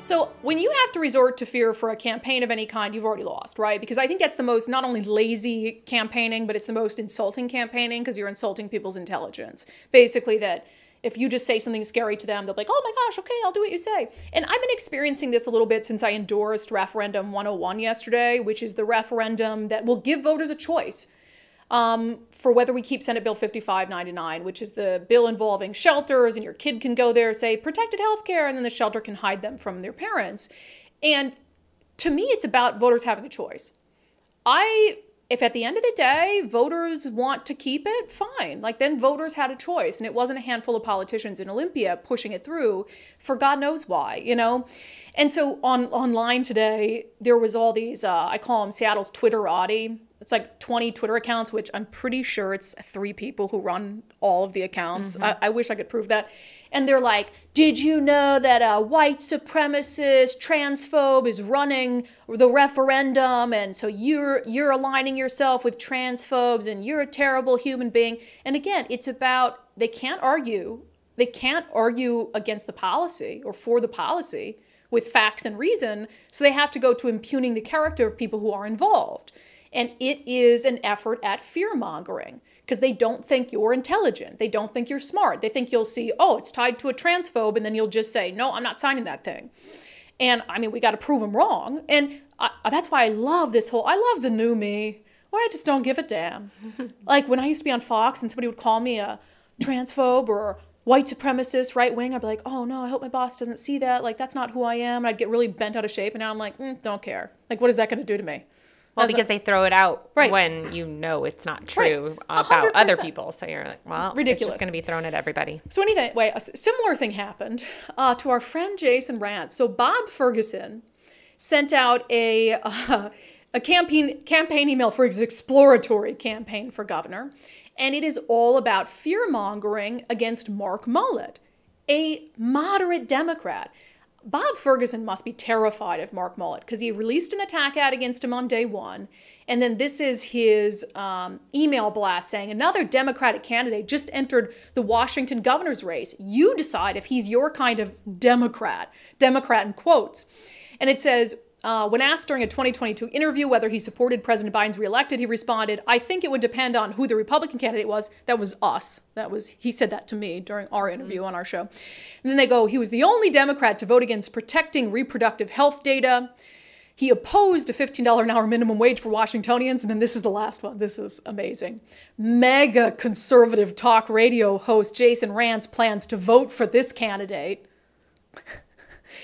So when you have to resort to fear for a campaign of any kind, you've already lost, right? Because I think that's the most, not only lazy campaigning, but it's the most insulting campaigning because you're insulting people's intelligence. Basically that if you just say something scary to them, they'll be like, oh my gosh, okay, I'll do what you say. And I've been experiencing this a little bit since I endorsed Referendum 101 yesterday, which is the referendum that will give voters a choice for whether we keep Senate Bill 5599, which is the bill involving shelters, and your kid can go there, say, protected health care, and then the shelter can hide them from their parents. And to me, it's about voters having a choice. If at the end of the day, voters want to keep it, fine. Like, then voters had a choice, and it wasn't a handful of politicians in Olympia pushing it through for God knows why, you know? And so online today, there was all these, I call them Seattle's Twitterati. It's like 20 Twitter accounts, which I'm pretty sure it's 3 people who run all of the accounts. I wish I could prove that. And they're like, did you know that a white supremacist transphobe is running the referendum? And so you're aligning yourself with transphobes and you're a terrible human being. And again, it's about, they can't argue. They can't argue against the policy or for the policy with facts and reason. So they have to go to impugning the character of people who are involved. And it is an effort at fear-mongering because they don't think you're intelligent. They don't think you're smart. They think you'll see, oh, it's tied to a transphobe, and then you'll just say, no, I'm not signing that thing. And, I mean, we got to prove them wrong. And that's why I love I love the new me, where I just don't give a damn. Like, when I used to be on Fox and somebody would call me a transphobe or white supremacist, right wing, I'd be like, oh, no, I hope my boss doesn't see that. Like, that's not who I am. And I'd get really bent out of shape. And now I'm like, don't care. Like, what is that going to do to me? Well, because they throw it out right. when you know it's not true about other people. So you're like, well, ridiculous. It's just going to be thrown at everybody. So anyway, a similar thing happened to our friend Jason Rantz. So Bob Ferguson sent out a campaign email for his exploratory campaign for governor. And it is all about fear-mongering against Mark Mullet, a moderate Democrat. Bob Ferguson must be terrified of Mark Mullet because he released an attack ad against him on day one. And then this is his email blast saying, another Democratic candidate just entered the Washington governor's race. You decide if he's your kind of Democrat in quotes. And it says, when asked during a 2022 interview whether he supported President Biden's reelected, he responded, I think it would depend on who the Republican candidate was. That was us. He said that to me during our interview on our show. And then they go, he was the only Democrat to vote against protecting reproductive health data. He opposed a $15 an hour minimum wage for Washingtonians. And then this is the last one. This is amazing. MAGA conservative talk radio host Jason Rantz plans to vote for this candidate.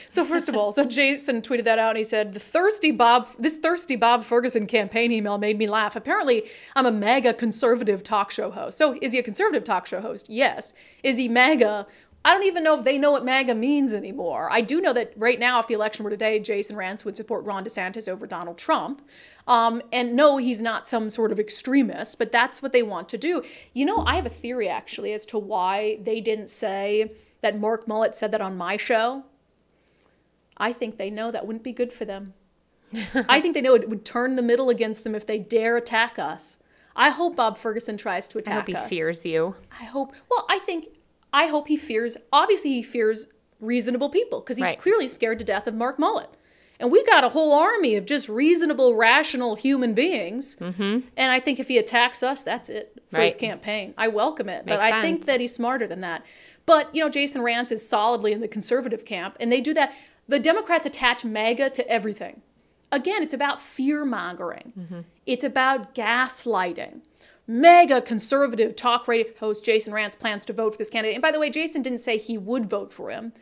So first of all, Jason tweeted that out and he said, this thirsty Bob Ferguson campaign email made me laugh. Apparently, I'm a MAGA conservative talk show host. So is he a conservative talk show host? Yes. Is he MAGA? I don't even know if they know what MAGA means anymore. I do know that right now, if the election were today, Jason Rantz would support Ron DeSantis over Donald Trump. And no, he's not some sort of extremist, but that's what they want to do. You know, I have a theory, actually, as to why they didn't say that Mark Mullet said that on my show. I think they know that wouldn't be good for them. I think they know it would turn the middle against them if they dare attack us. I hope Bob Ferguson tries to attack us. I hope he fears you. I hope he fears, obviously he fears reasonable people because he's clearly scared to death of Mark Mullet. And we've got a whole army of just reasonable, rational human beings. And I think if he attacks us, that's it for his campaign. I welcome it. But I think that he's smarter than that. But, you know, Jason Rantz is solidly in the conservative camp, and they do that. The Democrats attach MAGA to everything. Again, it's about fear-mongering. It's about gaslighting. MAGA conservative talk radio host Jason Rantz plans to vote for this candidate. And by the way, Jason didn't say he would vote for him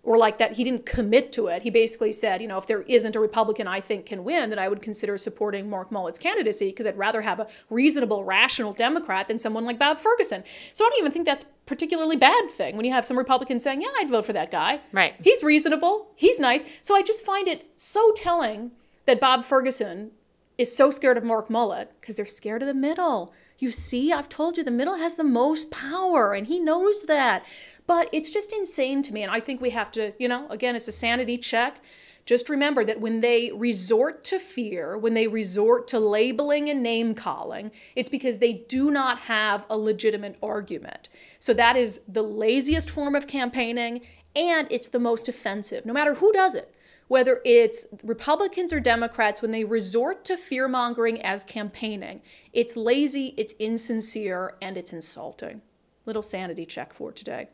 or like that. He didn't commit to it. He basically said, you know, if there isn't a Republican I think can win, then I would consider supporting Mark Mullet's candidacy because I'd rather have a reasonable, rational Democrat than someone like Bob Ferguson. So I don't even think that's particularly bad thing when you have some Republicans saying, yeah, I'd vote for that guy. Right. He's reasonable. He's nice. So I just find it so telling that Bob Ferguson is so scared of Mark Mullet because they're scared of the middle. You see, I've told you the middle has the most power and he knows that. But it's just insane to me. And I think we have to, you know, again, it's a sanity check. Just remember that when they resort to fear, when they resort to labeling and name calling, it's because they do not have a legitimate argument. So that is the laziest form of campaigning and it's the most offensive, no matter who does it. whether it's Republicans or Democrats, when they resort to fear-mongering as campaigning, it's lazy, it's insincere, and it's insulting. Little sanity check for today.